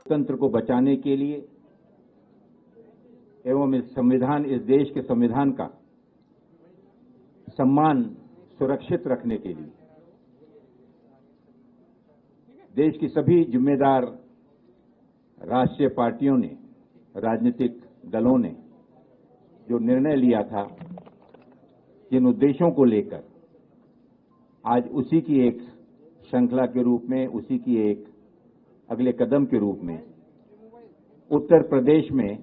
तंत्र को बचाने के लिए एवं इस देश के संविधान का सम्मान सुरक्षित रखने के लिए देश की सभी जिम्मेदार राष्ट्रीय पार्टियों ने, राजनीतिक दलों ने जो निर्णय लिया था, जिन उद्देश्यों को लेकर आज उसी की एक श्रृंखला के रूप में, उसी की एक अगले कदम के रूप में उत्तर प्रदेश में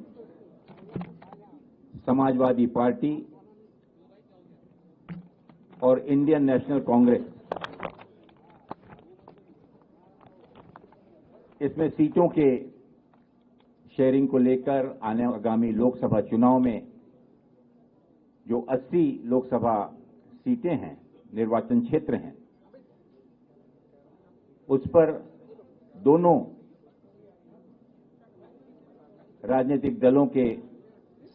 समाजवादी पार्टी और इंडियन नेशनल कांग्रेस इसमें सीटों के शेयरिंग को लेकर आगामी लोकसभा चुनाव में जो 80 लोकसभा सीटें हैं, निर्वाचन क्षेत्र हैं, उस पर दोनों राजनीतिक दलों के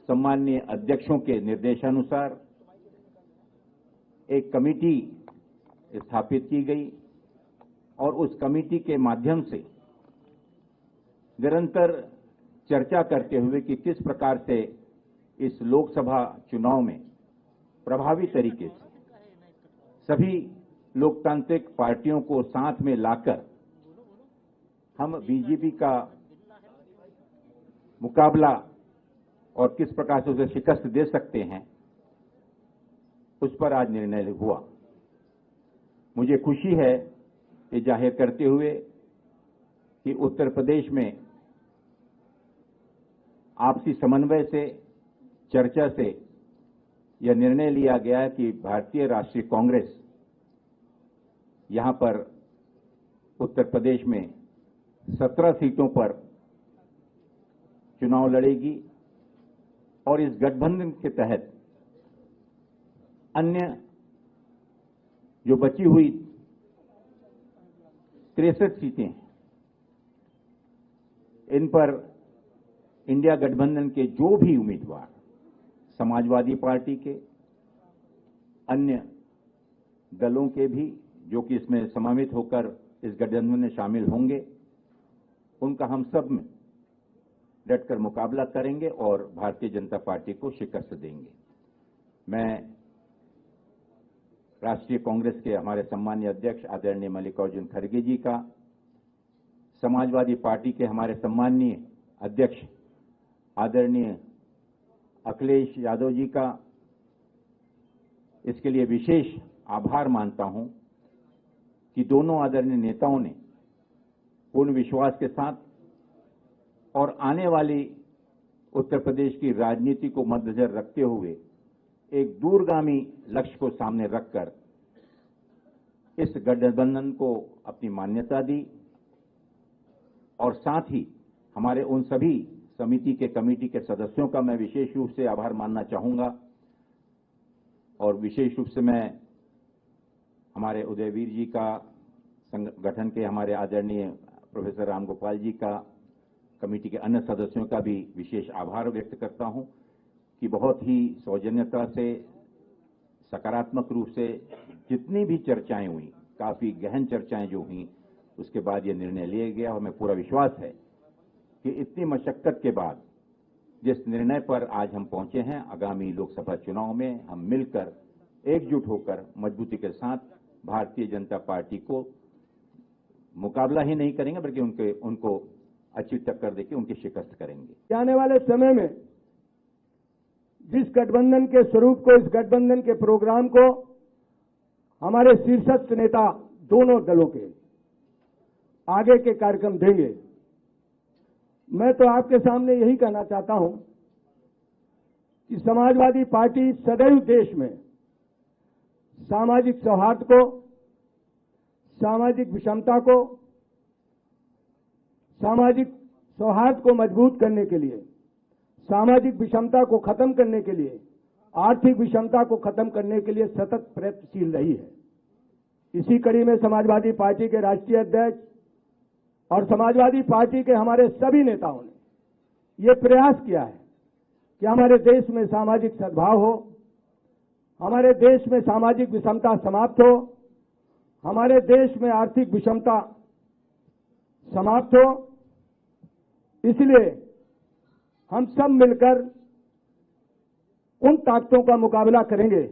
सम्माननीय अध्यक्षों के निर्देशानुसार एक कमेटी स्थापित की गई और उस कमेटी के माध्यम से निरंतर चर्चा करते हुए कि किस प्रकार से इस लोकसभा चुनाव में प्रभावी तरीके से सभी लोकतांत्रिक पार्टियों को साथ में लाकर हम बीजेपी का मुकाबला और किस प्रकार से उसे शिकस्त दे सकते हैं, उस पर आज निर्णय हुआ। मुझे खुशी है ये जाहिर करते हुए कि उत्तर प्रदेश में आपसी समन्वय से, चर्चा से यह निर्णय लिया गया कि भारतीय राष्ट्रीय कांग्रेस यहां पर उत्तर प्रदेश में 17 सीटों पर चुनाव लड़ेगी और इस गठबंधन के तहत अन्य जो बची हुई 63 सीटें, इन पर इंडिया गठबंधन के जो भी उम्मीदवार समाजवादी पार्टी के, अन्य दलों के भी जो कि इसमें समावित होकर इस गठबंधन में शामिल होंगे, उनका हम सब में डटकर मुकाबला करेंगे और भारतीय जनता पार्टी को शिकस्त देंगे। मैं राष्ट्रीय कांग्रेस के हमारे सम्मानीय अध्यक्ष आदरणीय मल्लिकार्जुन खड़गे जी का, समाजवादी पार्टी के हमारे सम्मानीय अध्यक्ष आदरणीय अखिलेश यादव जी का इसके लिए विशेष आभार मानता हूं कि दोनों आदरणीय नेताओं ने पूर्ण विश्वास के साथ और आने वाली उत्तर प्रदेश की राजनीति को मद्देनजर रखते हुए एक दूरगामी लक्ष्य को सामने रखकर इस गठबंधन को अपनी मान्यता दी और साथ ही हमारे उन सभी कमेटी के सदस्यों का मैं विशेष रूप से आभार मानना चाहूंगा और विशेष रूप से मैं हमारे उदयवीर जी का, संगठन के हमारे आदरणीय प्रोफेसर रामगोपाल जी का, कमेटी के अन्य सदस्यों का भी विशेष आभार व्यक्त करता हूं कि बहुत ही सौजन्यता से, सकारात्मक रूप से जितनी भी चर्चाएं हुई, काफी गहन चर्चाएं जो हुई, उसके बाद ये निर्णय लिया गया और हमें पूरा विश्वास है कि इतनी मशक्कत के बाद जिस निर्णय पर आज हम पहुंचे हैं, आगामी लोकसभा चुनाव में हम मिलकर एकजुट होकर मजबूती के साथ भारतीय जनता पार्टी को मुकाबला ही नहीं करेंगे बल्कि उनको अच्छी टक्कर देकर उनकी शिकस्त करेंगे। आने वाले समय में जिस गठबंधन के स्वरूप को, इस गठबंधन के प्रोग्राम को हमारे शीर्षस्थ नेता दोनों दलों के आगे के कार्यक्रम देंगे, मैं तो आपके सामने यही कहना चाहता हूं कि समाजवादी पार्टी सदैव देश में सामाजिक सौहार्द को, सामाजिक विषमता को, सामाजिक सौहार्द को मजबूत करने के लिए, सामाजिक विषमता को खत्म करने के लिए, आर्थिक विषमता को खत्म करने के लिए सतत प्रयत्नशील रही है। इसी कड़ी में समाजवादी पार्टी के राष्ट्रीय अध्यक्ष और समाजवादी पार्टी के हमारे सभी नेताओं ने ये प्रयास किया है कि हमारे देश में सामाजिक सद्भाव हो, हमारे देश में सामाजिक विषमता समाप्त हो, हमारे देश में आर्थिक विषमता समाप्त हो। इसलिए हम सब मिलकर उन ताकतों का मुकाबला करेंगे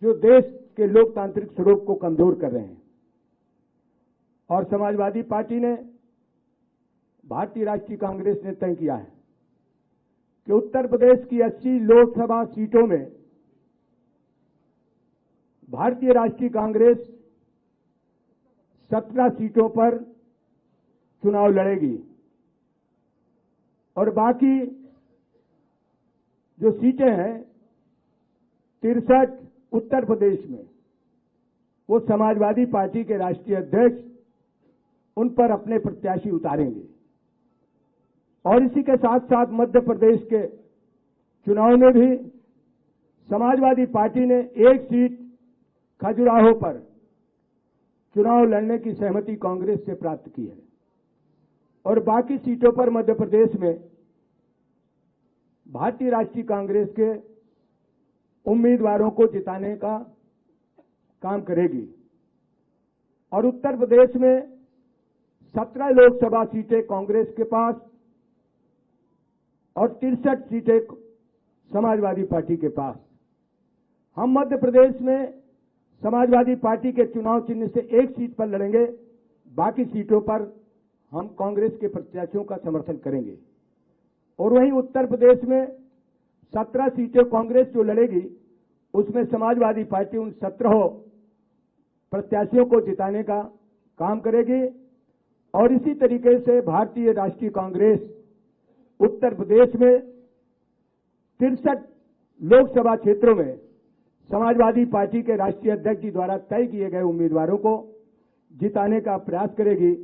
जो देश के लोकतांत्रिक स्वरूप को कमजोर कर रहे हैं। और समाजवादी पार्टी ने, भारतीय राष्ट्रीय कांग्रेस ने तय किया है कि उत्तर प्रदेश की 80 लोकसभा सीटों में भारतीय राष्ट्रीय कांग्रेस 17 सीटों पर चुनाव लड़ेगी और बाकी जो सीटें हैं 63 उत्तर प्रदेश में, वो समाजवादी पार्टी के राष्ट्रीय अध्यक्ष उन पर अपने प्रत्याशी उतारेंगे। और इसी के साथ साथ मध्य प्रदेश के चुनाव में भी समाजवादी पार्टी ने एक सीट खजुराहो पर चुनाव लड़ने की सहमति कांग्रेस से प्राप्त की है और बाकी सीटों पर मध्य प्रदेश में भारतीय राष्ट्रीय कांग्रेस के उम्मीदवारों को जिताने का काम करेगी। और उत्तर प्रदेश में 17 लोकसभा सीटें कांग्रेस के पास और 63 सीटें समाजवादी पार्टी के पास। हम मध्य प्रदेश में समाजवादी पार्टी के चुनाव चिन्ह से एक सीट पर लड़ेंगे, बाकी सीटों पर हम कांग्रेस के प्रत्याशियों का समर्थन करेंगे। और वहीं उत्तर प्रदेश में 17 सीटें कांग्रेस जो लड़ेगी, उसमें समाजवादी पार्टी उन 17 प्रत्याशियों को जिताने का काम करेगी। और इसी तरीके से भारतीय राष्ट्रीय कांग्रेस उत्तर प्रदेश में 63 लोकसभा क्षेत्रों में समाजवादी पार्टी के राष्ट्रीय अध्यक्ष जी द्वारा तय किए गए उम्मीदवारों को जिताने का प्रयास करेगी।